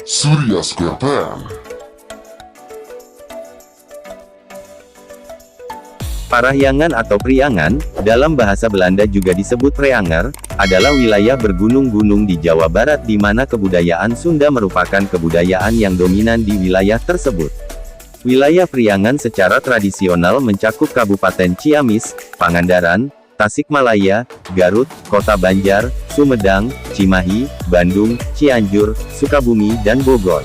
Surya Square Pen. Parahyangan atau Priangan, dalam bahasa Belanda juga disebut Preanger, adalah wilayah bergunung-gunung di Jawa Barat di mana kebudayaan Sunda merupakan kebudayaan yang dominan di wilayah tersebut. Wilayah Priangan secara tradisional mencakup Kabupaten Ciamis, Pangandaran, Tasikmalaya, Garut, Kota Banjar, Sumedang, Cimahi, Bandung, Cianjur, Sukabumi dan Bogor.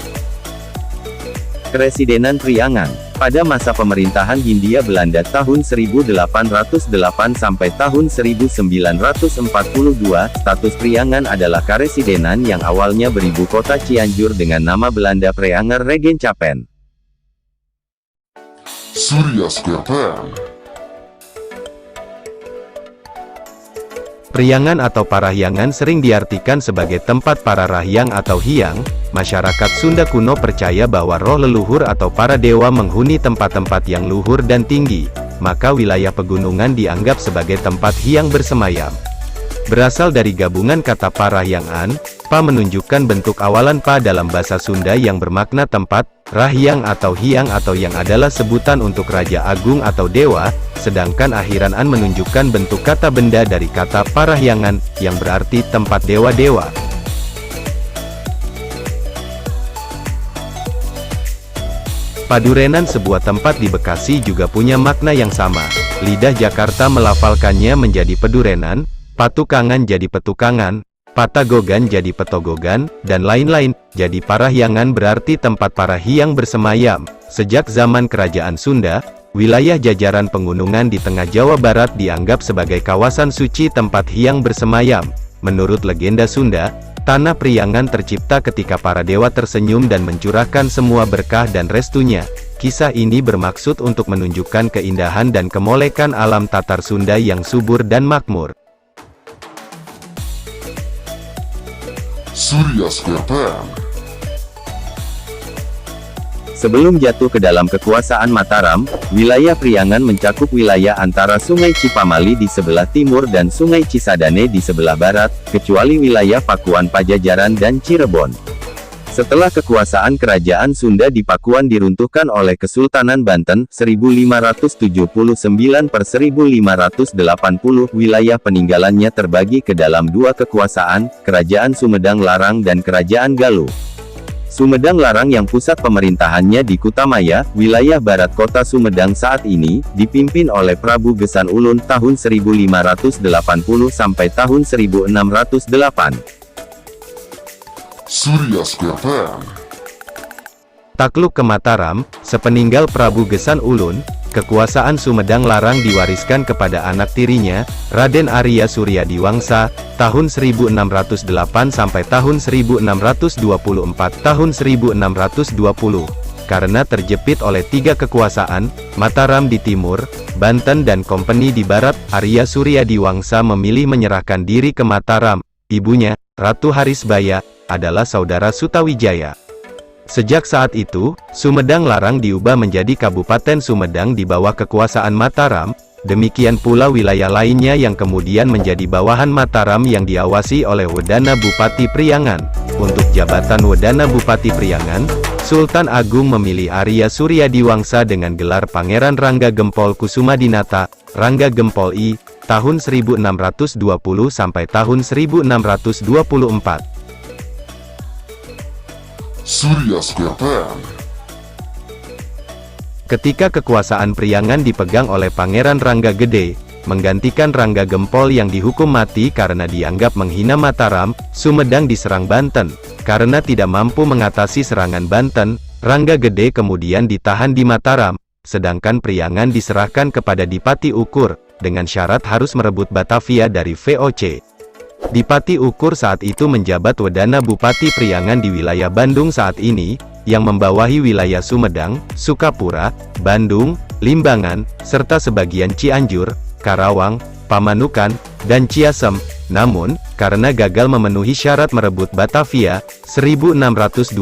Keresidenan Priangan. Pada masa pemerintahan Hindia Belanda tahun 1808 sampai tahun 1942, status Priangan adalah karesidenan yang awalnya beribu kota Cianjur dengan nama Belanda Preanger Regentschap. Surya Square Pen. Priangan atau Parahyangan sering diartikan sebagai tempat para rahyang atau hyang. Masyarakat Sunda kuno percaya bahwa roh leluhur atau para dewa menghuni tempat-tempat yang luhur dan tinggi, maka wilayah pegunungan dianggap sebagai tempat hyang bersemayam. Berasal dari gabungan kata Parahyangan, pa menunjukkan bentuk awalan pa dalam bahasa Sunda yang bermakna tempat, rahyang atau hyang atau yang adalah sebutan untuk raja agung atau dewa, sedangkan akhiran an menunjukkan bentuk kata benda dari kata Parahyangan, yang berarti tempat dewa-dewa. Padurenan sebuah tempat di Bekasi juga punya makna yang sama. Lidah Jakarta melafalkannya menjadi Pedurenan, Patukangan jadi Petukangan, Patagogan jadi Petogogan, dan lain-lain. Jadi Parahyangan berarti tempat para hyang bersemayam. Sejak zaman Kerajaan Sunda, wilayah jajaran pegunungan di tengah Jawa Barat dianggap sebagai kawasan suci tempat hyang bersemayam. Menurut legenda Sunda, tanah Priangan tercipta ketika para dewa tersenyum dan mencurahkan semua berkah dan restunya. Kisah ini bermaksud untuk menunjukkan keindahan dan kemolekan alam Tatar Sunda yang subur dan makmur. Surya Square Pen. Sebelum jatuh ke dalam kekuasaan Mataram, wilayah Priangan mencakup wilayah antara Sungai Cipamali di sebelah timur dan Sungai Cisadane di sebelah barat, kecuali wilayah Pakuan Pajajaran dan Cirebon. Setelah kekuasaan kerajaan Sunda di Pakuan diruntuhkan oleh Kesultanan Banten, 1579 per 1580, wilayah peninggalannya terbagi ke dalam dua kekuasaan, Kerajaan Sumedang Larang dan Kerajaan Galuh. Sumedang Larang yang pusat pemerintahannya di Kutamaya, wilayah barat kota Sumedang saat ini, dipimpin oleh Prabu Gesan Ulun tahun 1580 sampai tahun 1608. Surya Square Pen. Takluk ke Mataram, sepeninggal Prabu Gesan Ulun, kekuasaan Sumedang Larang diwariskan kepada anak tirinya, Raden Arya Suryadiwangsa, tahun 1608 sampai tahun 1624. Tahun 1620, karena terjepit oleh tiga kekuasaan, Mataram di timur, Banten dan Kompeni di barat, Arya Suryadiwangsa memilih menyerahkan diri ke Mataram. Ibunya, Ratu Harisbaya, adalah saudara Sutawijaya. Sejak saat itu, Sumedang Larang diubah menjadi Kabupaten Sumedang di bawah kekuasaan Mataram, demikian pula wilayah lainnya yang kemudian menjadi bawahan Mataram yang diawasi oleh Wedana Bupati Priangan. Untuk jabatan Wedana Bupati Priangan, Sultan Agung memilih Arya Suryadiwangsa dengan gelar Pangeran Rangga Gempol Kusumadinata, Rangga Gempol I, tahun 1620 sampai tahun 1624. Surya Square Pen. Ketika kekuasaan Priangan dipegang oleh Pangeran Rangga Gede, menggantikan Rangga Gempol yang dihukum mati karena dianggap menghina Mataram, Sumedang diserang Banten. Karena tidak mampu mengatasi serangan Banten, Rangga Gede kemudian ditahan di Mataram, sedangkan Priangan diserahkan kepada Dipati Ukur, dengan syarat harus merebut Batavia dari VOC. Dipati Ukur saat itu menjabat Wedana Bupati Priangan di wilayah Bandung saat ini, yang membawahi wilayah Sumedang, Sukapura, Bandung, Limbangan, serta sebagian Cianjur, Karawang, Pamanukan, dan Ciasem. Namun, karena gagal memenuhi syarat merebut Batavia, 1628,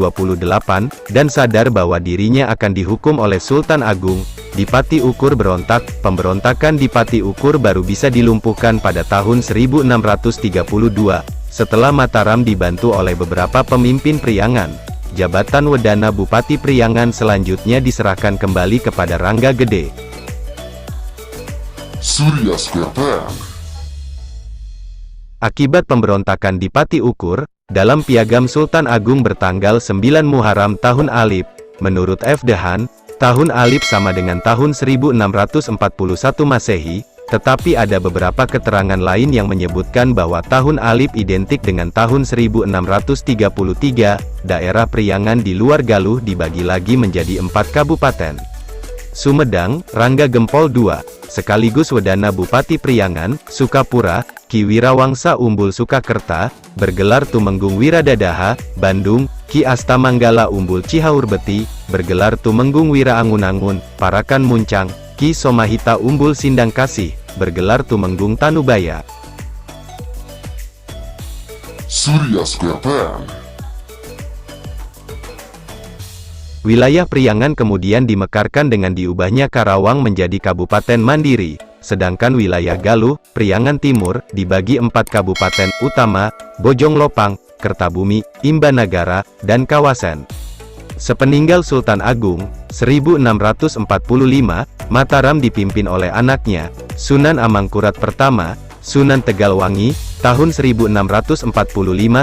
dan sadar bahwa dirinya akan dihukum oleh Sultan Agung, Dipati Ukur berontak. Pemberontakan Dipati Ukur baru bisa dilumpuhkan pada tahun 1632. setelah Mataram dibantu oleh beberapa pemimpin Priangan, jabatan Wedana Bupati Priangan selanjutnya diserahkan kembali kepada Rangga Gede. Surya Square PM. Akibat pemberontakan di Pati Ukur, dalam Piagam Sultan Agung bertanggal 9 Muharram tahun Alif, menurut F. Dehan, tahun Alif sama dengan tahun 1641 Masehi, tetapi ada beberapa keterangan lain yang menyebutkan bahwa tahun Alif identik dengan tahun 1633, daerah Priangan di luar Galuh dibagi lagi menjadi 4 kabupaten. Sumedang, Rangga Gempol II, sekaligus Wedana Bupati Priangan, Sukapura, Ki Wirawangsa Umbul Sukakerta, bergelar Tumenggung Wiradadaha, Bandung, Ki Astamanggala Umbul Cihaurbeti, bergelar Tumenggung Wiraangun-angun, Parakan Muncang, Ki Somahita Umbul Sindangkasih, bergelar Tumenggung Tanubaya. Surya Square PM. Wilayah Priangan kemudian dimekarkan dengan diubahnya Karawang menjadi kabupaten mandiri, sedangkan wilayah Galuh, Priangan Timur, dibagi 4 kabupaten utama, Bojong Lopang, Kertabumi, Imbanagara, dan Kawasan. Sepeninggal Sultan Agung, 1645, Mataram dipimpin oleh anaknya, Sunan Amangkurat Pertama, Sunan Tegalwangi, tahun 1645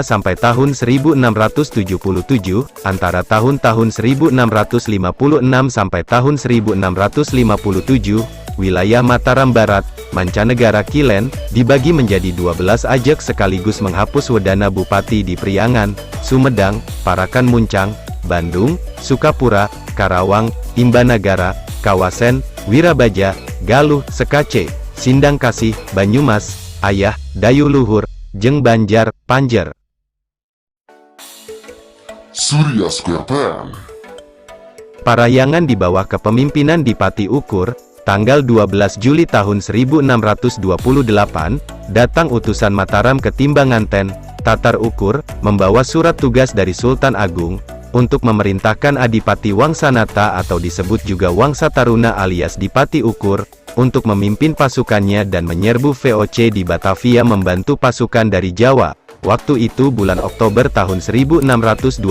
sampai tahun 1677, antara tahun-tahun 1656 sampai tahun 1657, wilayah Mataram Barat, Mancanegara Kilen, dibagi menjadi 12 ajak sekaligus menghapus Wedana Bupati di Priangan, Sumedang, Parakan Muncang, Bandung, Sukapura, Karawang, Imbanagara, Kawasan, Wirabaja, Galuh, Sekace, Sindangkasih, Banyumas, Ayah, Dayu Luhur, Jeng Banjar, Panjer. Surya Square PM. Parahyangan di bawah kepemimpinan Dipati Ukur, tanggal 12 Juli tahun 1628, datang utusan Mataram ke Timbanganten, Tatar Ukur, membawa surat tugas dari Sultan Agung, untuk memerintahkan Adipati Wangsanata atau disebut juga Wangsa Taruna alias Dipati Ukur, untuk memimpin pasukannya dan menyerbu VOC di Batavia membantu pasukan dari Jawa. Waktu itu bulan Oktober tahun 1628,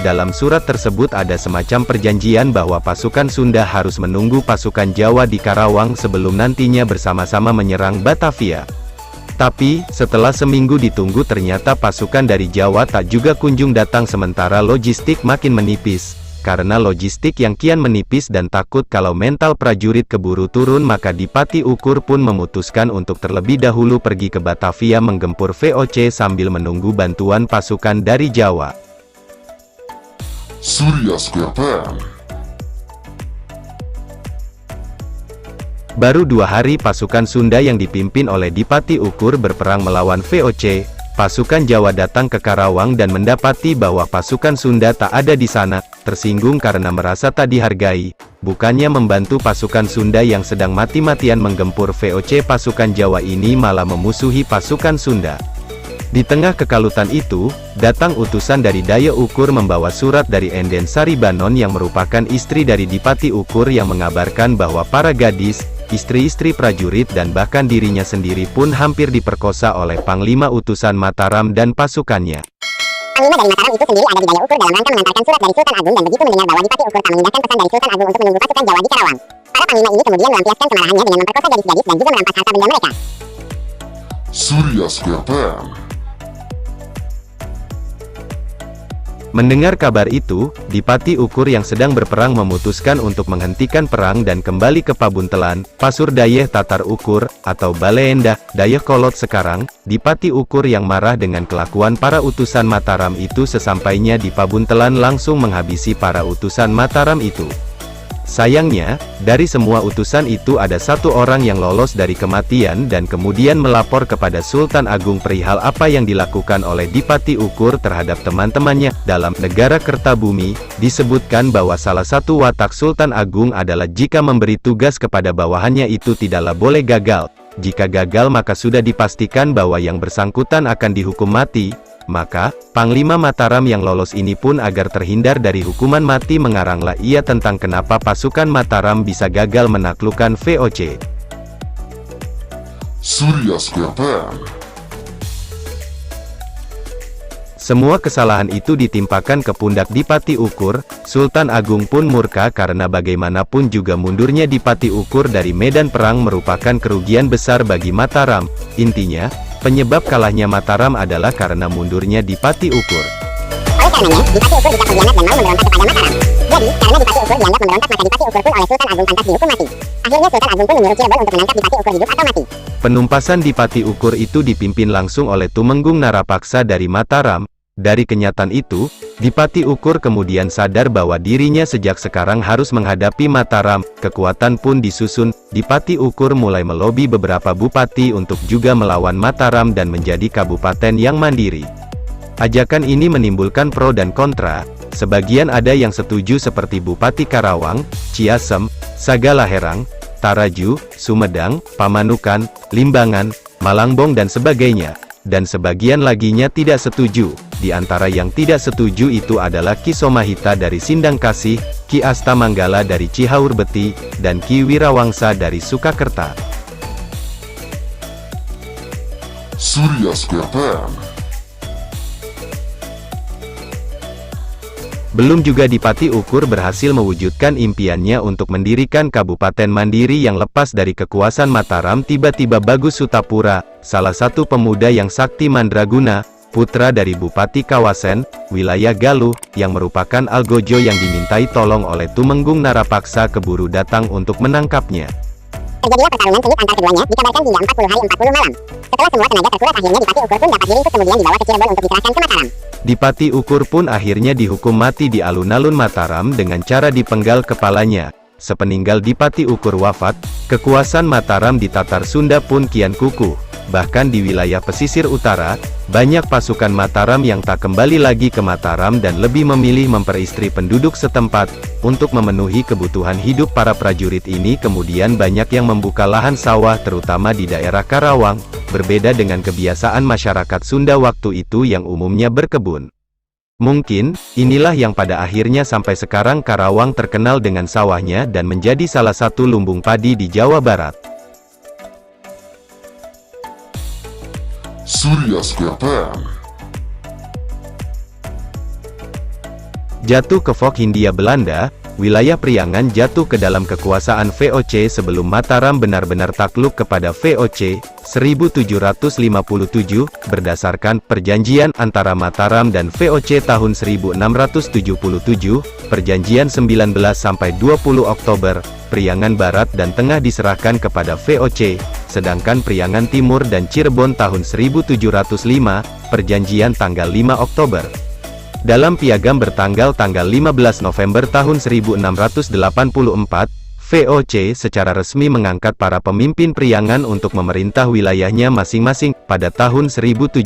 dalam surat tersebut ada semacam perjanjian bahwa pasukan Sunda harus menunggu pasukan Jawa di Karawang sebelum nantinya bersama-sama menyerang Batavia. Tapi, setelah seminggu ditunggu ternyata pasukan dari Jawa tak juga kunjung datang sementara logistik makin menipis. Karena logistik yang kian menipis dan takut kalau mental prajurit keburu turun maka Dipati Ukur pun memutuskan untuk terlebih dahulu pergi ke Batavia menggempur VOC sambil menunggu bantuan pasukan dari Jawa. Surya Square PM. Baru 2 hari pasukan Sunda yang dipimpin oleh Dipati Ukur berperang melawan VOC, pasukan Jawa datang ke Karawang dan mendapati bahwa pasukan Sunda tak ada di sana, tersinggung karena merasa tak dihargai, bukannya membantu pasukan Sunda yang sedang mati-matian menggempur VOC, pasukan Jawa ini malah memusuhi pasukan Sunda. Di tengah kekalutan itu, datang utusan dari Daya Ukur membawa surat dari Enden Saribanon yang merupakan istri dari Dipati Ukur yang mengabarkan bahwa para gadis, istri-istri prajurit dan bahkan dirinya sendiri pun hampir diperkosa oleh Panglima Utusan Mataram dan pasukannya. Panglima dari Mataram itu sendiri ada di Daya Ukur dalam rangka mengantarkan surat dari Sultan Agung dan begitu mendengar bahwa Dipati Ukur tak mengindahkan pesan dari Sultan Agung untuk menunggu pasukan Jawa di Karawang. Para panglima ini kemudian melampiaskan kemarahannya dengan memperkosa gadis-gadis dan juga merampas harta benda mereka. Surya Square PM. Mendengar kabar itu, Dipati Ukur yang sedang berperang memutuskan untuk menghentikan perang dan kembali ke Pabuntelan, Pasur Dayeh Tatar Ukur, atau Baleendah, Dayeh Kolot sekarang. Dipati Ukur yang marah dengan kelakuan para utusan Mataram itu sesampainya di Pabuntelan langsung menghabisi para utusan Mataram itu. Sayangnya, dari semua utusan itu ada satu orang yang lolos dari kematian dan kemudian melapor kepada Sultan Agung perihal apa yang dilakukan oleh Dipati Ukur terhadap teman-temannya. Dalam Negara Kertabumi, disebutkan bahwa salah satu watak Sultan Agung adalah jika memberi tugas kepada bawahannya itu tidaklah boleh gagal. Jika gagal maka sudah dipastikan bahwa yang bersangkutan akan dihukum mati. Maka, Panglima Mataram yang lolos ini pun agar terhindar dari hukuman mati mengaranglah ia tentang kenapa pasukan Mataram bisa gagal menaklukkan VOC. Surya Square PM. Semua kesalahan itu ditimpakan ke pundak Dipati Ukur. Sultan Agung pun murka karena bagaimanapun juga mundurnya Dipati Ukur dari medan perang merupakan kerugian besar bagi Mataram. Intinya, penyebab kalahnya Mataram adalah karena mundurnya Dipati Ukur. Oleh karenanya, Dipati Ukur bisa pengkhianat dan mau memberontak kepada Mataram. Jadi, karena Dipati Ukur dianggap memberontak, maka Dipati Ukur pun oleh Sultan Agung pantas dihukum mati. Akhirnya Sultan Agung pun menyuruh Cirebon untuk menangkap Dipati Ukur hidup atau mati. Penumpasan Dipati Ukur itu dipimpin langsung oleh Tumenggung Narapaksa dari Mataram. Dari kenyataan itu, Dipati Ukur kemudian sadar bahwa dirinya sejak sekarang harus menghadapi Mataram. Kekuatan pun disusun. Dipati Ukur mulai melobi beberapa bupati untuk juga melawan Mataram dan menjadi kabupaten yang mandiri. Ajakan ini menimbulkan pro dan kontra. Sebagian ada yang setuju seperti Bupati Karawang, Ciasem, Sagalaherang, Taraju, Sumedang, Pamanukan, Limbangan, Malangbong dan sebagainya. Dan sebagian laginya tidak setuju. Di antara yang tidak setuju itu adalah Ki Somahita dari Sindang Kasih, Ki Astamanggala dari Cihaur Beti, dan Ki Wirawangsa dari Sukakerta. Surya Square Pen. Belum juga Dipati Ukur berhasil mewujudkan impiannya untuk mendirikan kabupaten mandiri yang lepas dari kekuasaan Mataram. Tiba-tiba Bagus Sutapura, salah satu pemuda yang sakti mandraguna, putra dari Bupati Kawasen, wilayah Galuh, yang merupakan algojo yang dimintai tolong oleh Tumenggung Narapaksa, keburu datang untuk menangkapnya. Terjadilah pertarungan sengit antar keduanya, dikabarkan hingga 40 hari 40 malam. Setelah semua tenaga terkuras, akhirnya Dipati Ukur pun dapat diringkus kemudian dibawa ke Cirebon untuk diserahkan ke Mataram. Dipati Ukur pun akhirnya dihukum mati di alun-alun Mataram dengan cara dipenggal kepalanya. Sepeninggal Dipati Ukur wafat, kekuasaan Mataram di Tatar Sunda pun kian kukuh. Bahkan di wilayah pesisir utara, banyak pasukan Mataram yang tak kembali lagi ke Mataram dan lebih memilih memperistri penduduk setempat. Untuk memenuhi kebutuhan hidup para prajurit ini kemudian banyak yang membuka lahan sawah terutama di daerah Karawang, berbeda dengan kebiasaan masyarakat Sunda waktu itu yang umumnya berkebun. Mungkin, inilah yang pada akhirnya sampai sekarang Karawang terkenal dengan sawahnya dan menjadi salah satu lumbung padi di Jawa Barat. Surya Square Pen. Jatuh ke Volk Hindia Belanda, wilayah Priangan jatuh ke dalam kekuasaan VOC sebelum Mataram benar-benar takluk kepada VOC. 1757, berdasarkan perjanjian antara Mataram dan VOC tahun 1677, perjanjian 19-20 Oktober, Priangan Barat dan Tengah diserahkan kepada VOC, sedangkan Priangan Timur dan Cirebon tahun 1705, perjanjian tanggal 5 Oktober. Dalam piagam bertanggal 15 November tahun 1684, VOC secara resmi mengangkat para pemimpin Priangan untuk memerintah wilayahnya masing-masing. Pada tahun 1706,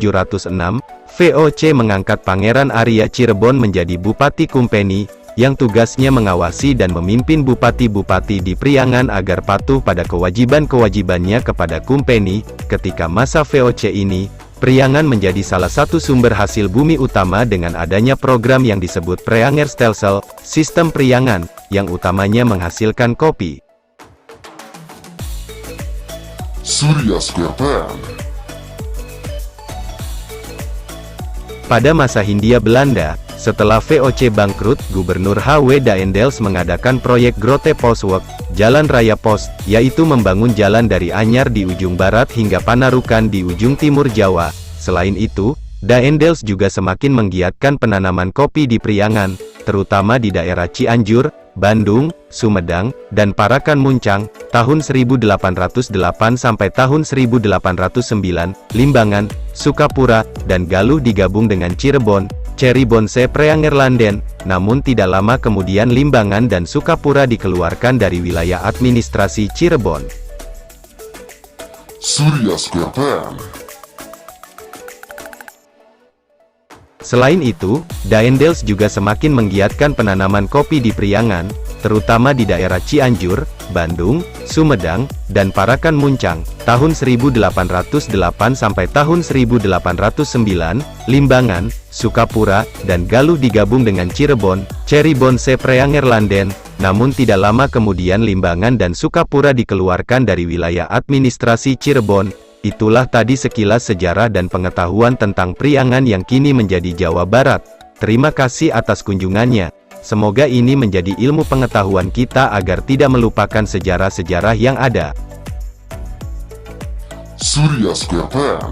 VOC mengangkat Pangeran Arya Cirebon menjadi Bupati Kumpeni, yang tugasnya mengawasi dan memimpin bupati-bupati di Priangan agar patuh pada kewajiban-kewajibannya kepada Kumpeni. Ketika masa VOC ini, Priangan menjadi salah satu sumber hasil bumi utama dengan adanya program yang disebut Preangerstelsel, sistem Priangan, yang utamanya menghasilkan kopi. Surya Square Pen. Pada masa Hindia Belanda, setelah VOC bangkrut, Gubernur H.W. Daendels mengadakan proyek Grote Postwerk, Jalan Raya Pos, yaitu membangun jalan dari Anyar di ujung barat hingga Panarukan di ujung timur Jawa. Selain itu, Daendels juga semakin menggiatkan penanaman kopi di Priangan, terutama di daerah Cianjur, Bandung, Sumedang, dan Parakan Muncang. Tahun 1808 sampai tahun 1809, Limbangan, Sukapura, dan Galuh digabung dengan Cirebon, Ceribonse Preangerlanden. Namun tidak lama kemudian Limbangan dan Sukapura dikeluarkan dari wilayah administrasi Cirebon. Surya Square Pen. Selain itu, Daendels juga semakin menggiatkan penanaman kopi di Priangan, terutama di daerah Cianjur, Bandung, Sumedang, dan Parakan Muncang. Tahun 1808 sampai tahun 1809, Limbangan, Sukapura, dan Galuh digabung dengan Cirebon, Ceribonse Preangerlanden. Namun tidak lama kemudian Limbangan dan Sukapura dikeluarkan dari wilayah administrasi Cirebon. Itulah tadi sekilas sejarah dan pengetahuan tentang Priangan yang kini menjadi Jawa Barat. Terima kasih atas kunjungannya. Semoga ini menjadi ilmu pengetahuan kita agar tidak melupakan sejarah-sejarah yang ada. Surya Square PM.